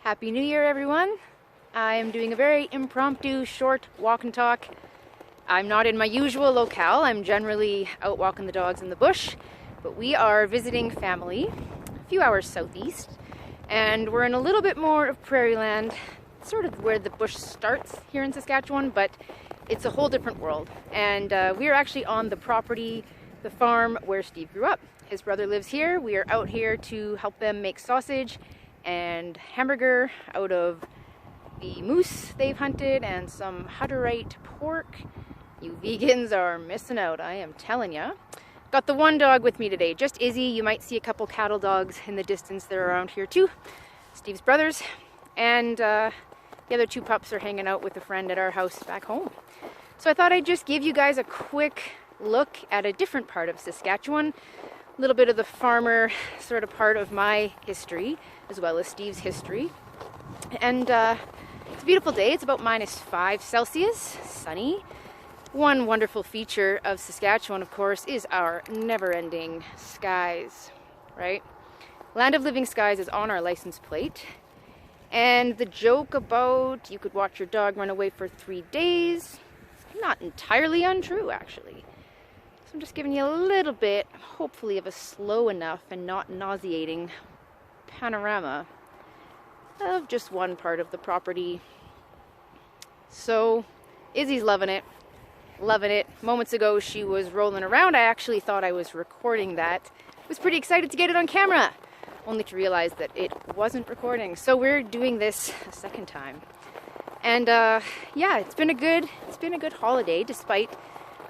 Happy New Year, everyone. I am doing a very impromptu, short walk and talk. I'm not in my usual locale. I'm generally out walking the dogs in the bush, but we are visiting family a few hours southeast, and we're in a little bit more of prairie land, sort of where the bush starts here in Saskatchewan, but it's a whole different world. And we are actually on the property, the farm where Steve grew up. His brother lives here. We are out here to help them make sausage and hamburger out of the moose they've hunted and some Hutterite pork. You vegans are missing out, I am telling ya. Got the one dog with me today, just Izzy. You might see a couple cattle dogs in the distance. They're around here too. Steve's brothers. And the other two pups are hanging out with a friend at our house back home. So I thought I'd just give you guys a quick look at a different part of Saskatchewan. A little bit of the farmer sort of part of my history, as well as Steve's history. And it's a beautiful day. It's about -5 Celsius, sunny. One wonderful feature of Saskatchewan, of course, is our never-ending skies, right? Land of Living Skies is on our license plate. And the joke about you could watch your dog run away for 3 days, not entirely untrue, actually. So I'm just giving you a little bit, hopefully, of a slow enough and not nauseating panorama of just one part of the property. So Izzy's loving it. Loving it. Moments ago she was rolling around. I actually thought I was recording that. I was pretty excited to get it on camera, only to realize that it wasn't recording. So we're doing this a second time. And yeah, it's been a good holiday, despite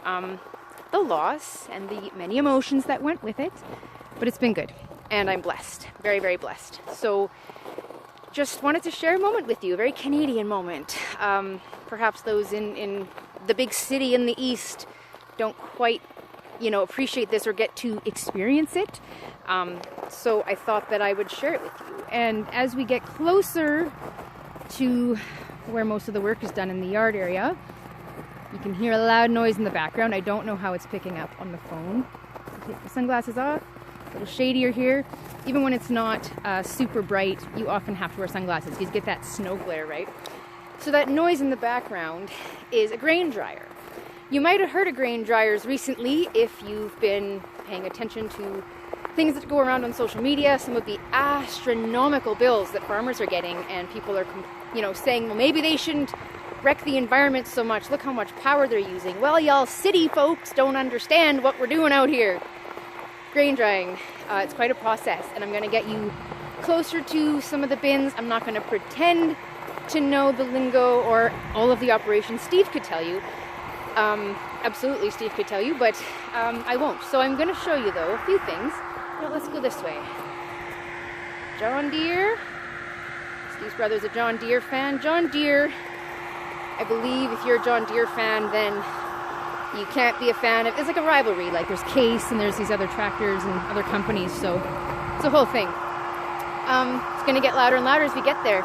the loss and the many emotions that went with it. But it's been good, and I'm blessed. Very, very blessed. So just wanted to share a moment with you, a very Canadian moment. Perhaps those in the big city in the east don't quite, appreciate this or get to experience it. So I thought that I would share it with you. And as we get closer to where most of the work is done in the yard area, you can hear a loud noise in the background. I don't know how it's picking up on the phone. Take the sunglasses off. A little shadier here. Even when it's not super bright, you often have to wear sunglasses because you get that snow glare, right? So that noise in the background is a grain dryer. You might have heard of grain dryers recently if you've been paying attention to things that go around on social media, some of the astronomical bills that farmers are getting, and people are, saying, well, maybe they shouldn't wreck the environment so much. Look how much power they're using. Well, y'all city folks don't understand what we're doing out here. Grain drying, it's quite a process, and I'm going to get you closer to some of the bins. I'm not going to pretend to know the lingo or all of the operations. Steve could tell you. Absolutely, Steve could tell you, but I won't. So I'm going to show you, though, a few things. Let's go this way. John Deere. Steve's brother's a John Deere fan. John Deere, I believe if you're a John Deere fan, then you can't be a fan of, it's like a rivalry, like there's Case and there's these other tractors and other companies, so it's a whole thing. It's going to get louder and louder as we get there.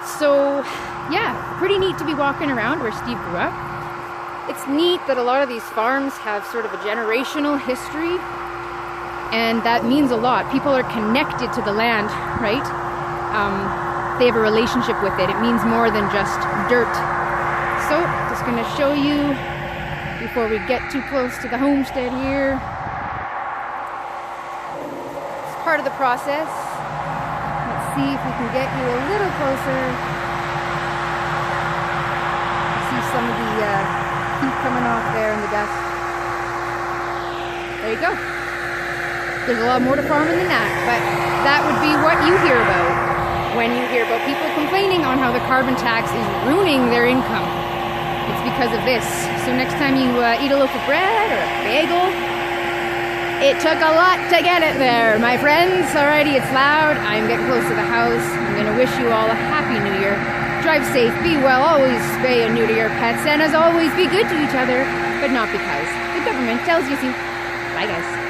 So yeah, pretty neat to be walking around where Steve grew up. It's neat that a lot of these farms have sort of a generational history, and that means a lot. People are connected to the land, right? They have a relationship with it. It means more than just dirt. So just going to show you before we get too close to the homestead here. It's part of the process. Let's see if we can get you a little closer. See some of the heat coming off there in the dust. There you go. There's a lot more to farming than that, but that would be what you hear about when you hear about people complaining on how the carbon tax is ruining their income. It's because of this. So next time you eat a loaf of bread or a bagel, it took a lot to get it there, my friends. Alrighty, it's loud. I'm getting close to the house. I'm going to wish you all a happy new year. Drive safe, be well, always spay and neuter your pets, and as always, be good to each other, but not because the government tells you to. Bye, guys.